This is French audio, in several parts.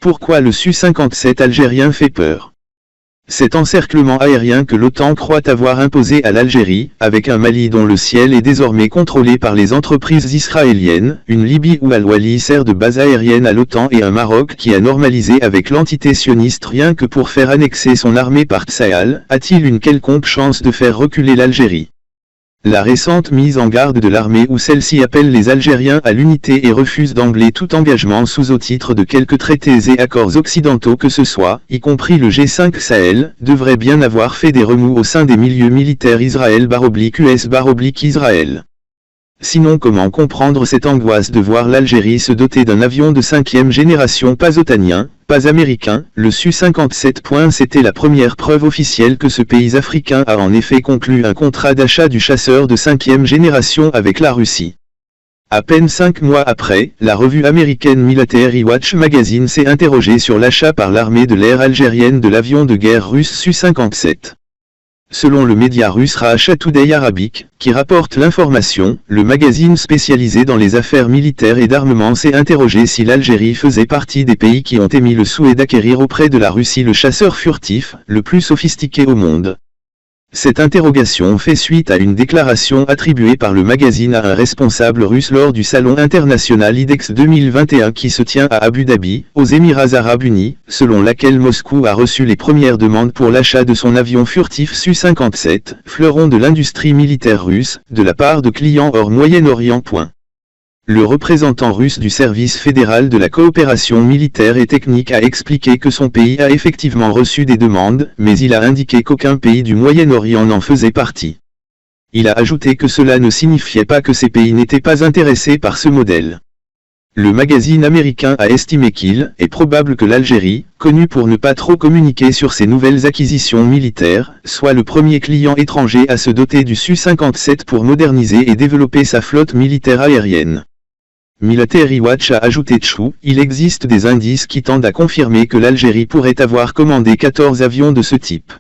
Pourquoi le Su-57 algérien fait peur? Cet encerclement aérien que l'OTAN croit avoir imposé à l'Algérie, avec un Mali dont le ciel est désormais contrôlé par les entreprises israéliennes, une Libye où Al-Wali sert de base aérienne à l'OTAN et un Maroc qui a normalisé avec l'entité sioniste rien que pour faire annexer son armée par Tsahal, a-t-il une quelconque chance de faire reculer l'Algérie? La récente mise en garde de l'armée où celle-ci appelle les Algériens à l'unité et refuse d'emblée tout engagement sous au titre de quelques traités et accords occidentaux que ce soit, y compris le G5 Sahel, devrait bien avoir fait des remous au sein des milieux militaires Israël-US-Israël. Sinon comment comprendre cette angoisse de voir l'Algérie se doter d'un avion de 5e génération pas otanien, pas américain, le Su-57. C'était la première preuve officielle que ce pays africain a en effet conclu un contrat d'achat du chasseur de 5e génération avec la Russie. À peine 5 mois après, la revue américaine Military Watch Magazine s'est interrogée sur l'achat par l'armée de l'air algérienne de l'avion de guerre russe Su-57. Selon le média russe Racha Today Arabic, qui rapporte l'information, le magazine spécialisé dans les affaires militaires et d'armement s'est interrogé si l'Algérie faisait partie des pays qui ont émis le souhait d'acquérir auprès de la Russie le chasseur furtif, le plus sophistiqué au monde. Cette interrogation fait suite à une déclaration attribuée par le magazine à un responsable russe lors du Salon international IDEX 2021 qui se tient à Abu Dhabi, aux Émirats arabes unis, selon laquelle Moscou a reçu les premières demandes pour l'achat de son avion furtif Su-57, fleuron de l'industrie militaire russe, de la part de clients hors Moyen-Orient. Le représentant russe du service fédéral de la coopération militaire et technique a expliqué que son pays a effectivement reçu des demandes, mais il a indiqué qu'aucun pays du Moyen-Orient n'en faisait partie. Il a ajouté que cela ne signifiait pas que ces pays n'étaient pas intéressés par ce modèle. Le magazine américain a estimé qu'il est probable que l'Algérie, connue pour ne pas trop communiquer sur ses nouvelles acquisitions militaires, soit le premier client étranger à se doter du Su-57 pour moderniser et développer sa flotte militaire aérienne. Military Watch a ajouté il existe des indices qui tendent à confirmer que l'Algérie pourrait avoir commandé 14 avions de ce type.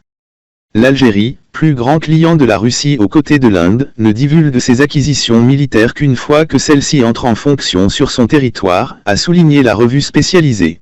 L'Algérie, plus grand client de la Russie aux côtés de l'Inde, ne divulgue ses acquisitions militaires qu'une fois que celles-ci entrent en fonction sur son territoire, a souligné la revue spécialisée.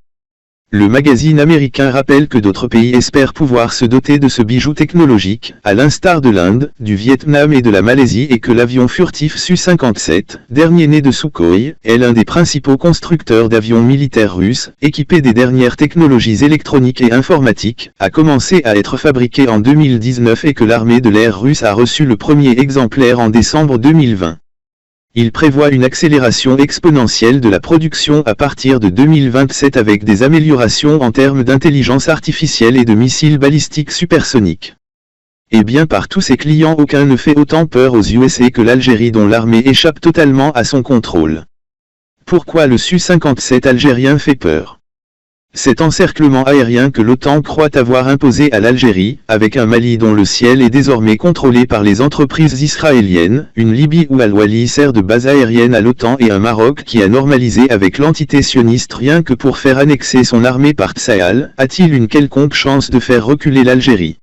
Le magazine américain rappelle que d'autres pays espèrent pouvoir se doter de ce bijou technologique, à l'instar de l'Inde, du Vietnam et de la Malaisie et que l'avion furtif Su-57, dernier né de Sukhoi, est l'un des principaux constructeurs d'avions militaires russes, équipés des dernières technologies électroniques et informatiques, a commencé à être fabriqué en 2019 et que l'armée de l'air russe a reçu le premier exemplaire en décembre 2020. Il prévoit une accélération exponentielle de la production à partir de 2027 avec des améliorations en termes d'intelligence artificielle et de missiles balistiques supersoniques. Et bien par tous ses clients aucun ne fait autant peur aux USA que l'Algérie dont l'armée échappe totalement à son contrôle. Pourquoi le Su-57 algérien fait peur? Cet encerclement aérien que l'OTAN croit avoir imposé à l'Algérie, avec un Mali dont le ciel est désormais contrôlé par les entreprises israéliennes, une Libye où Al-Wali sert de base aérienne à l'OTAN et un Maroc qui a normalisé avec l'entité sioniste rien que pour faire annexer son armée par Tsahal, a-t-il une quelconque chance de faire reculer l'Algérie?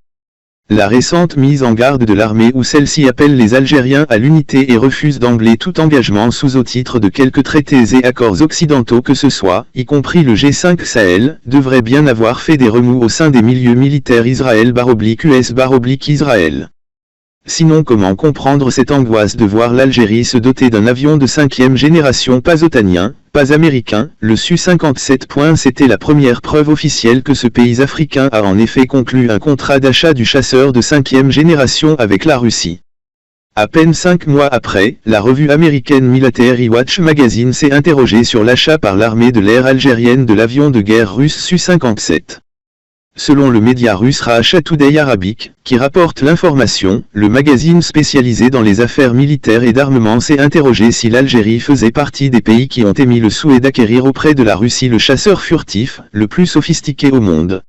La récente mise en garde de l'armée où celle-ci appelle les Algériens à l'unité et refuse d'emblée tout engagement sous au titre de quelques traités et accords occidentaux que ce soit, y compris le G5 Sahel, devrait bien avoir fait des remous au sein des milieux militaires Israël-US-Israël. Sinon comment comprendre cette angoisse de voir l'Algérie se doter d'un avion de 5e génération pas otanien, pas américain, le Su-57. C'était la première preuve officielle que ce pays africain a en effet conclu un contrat d'achat du chasseur de 5e génération avec la Russie. À peine 5 mois après, la revue américaine Military Watch Magazine s'est interrogée sur l'achat par l'armée de l'air algérienne de l'avion de guerre russe Su-57. Selon le média russe Racha Today Arabic, qui rapporte l'information, le magazine spécialisé dans les affaires militaires et d'armement s'est interrogé si l'Algérie faisait partie des pays qui ont émis le souhait d'acquérir auprès de la Russie le chasseur furtif, le plus sophistiqué au monde.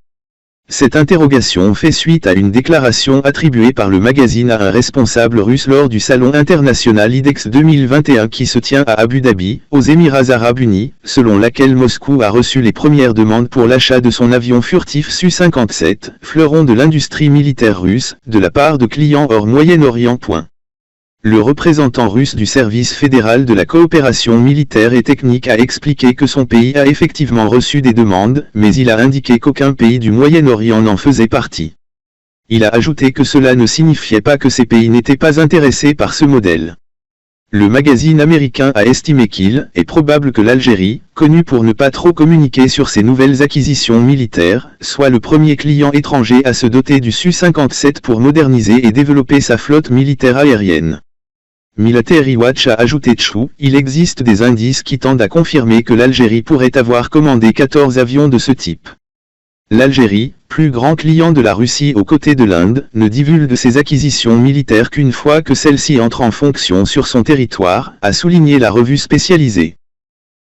Cette interrogation fait suite à une déclaration attribuée par le magazine à un responsable russe lors du Salon international IDEX 2021 qui se tient à Abu Dhabi, aux Émirats arabes unis, selon laquelle Moscou a reçu les premières demandes pour l'achat de son avion furtif Su-57, fleuron de l'industrie militaire russe, de la part de clients hors Moyen-Orient. Le représentant russe du service fédéral de la coopération militaire et technique a expliqué que son pays a effectivement reçu des demandes, mais il a indiqué qu'aucun pays du Moyen-Orient n'en faisait partie. Il a ajouté que cela ne signifiait pas que ces pays n'étaient pas intéressés par ce modèle. Le magazine américain a estimé qu'il est probable que l'Algérie, connue pour ne pas trop communiquer sur ses nouvelles acquisitions militaires, soit le premier client étranger à se doter du Su-57 pour moderniser et développer sa flotte militaire aérienne. Military Watch a ajouté Tchou, il existe des indices qui tendent à confirmer que l'Algérie pourrait avoir commandé 14 avions de ce type. L'Algérie, plus grand client de la Russie aux côtés de l'Inde, ne divulgue ses acquisitions militaires qu'une fois que celle-ci entre en fonction sur son territoire, a souligné la revue spécialisée.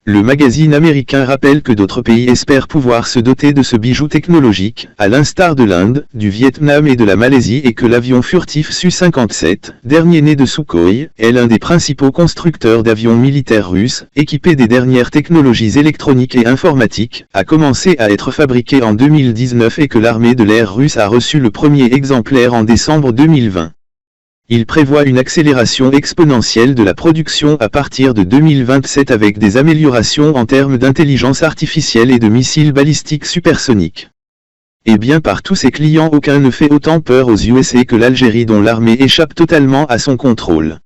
Le magazine américain rappelle que d'autres pays espèrent pouvoir se doter de ce bijou technologique, à l'instar de l'Inde, du Vietnam et de la Malaisie, et que l'avion furtif Su-57, dernier né de Sukhoi, est l'un des principaux constructeurs d'avions militaires russes, équipés des dernières technologies électroniques et informatiques, a commencé à être fabriqué en 2019 et que l'armée de l'air russe a reçu le premier exemplaire en décembre 2020. Il prévoit une accélération exponentielle de la production à partir de 2027 avec des améliorations en termes d'intelligence artificielle et de missiles balistiques supersoniques. Et bien par tous ses clients, aucun ne fait autant peur aux USA que l'Algérie, dont l'armée échappe totalement à son contrôle.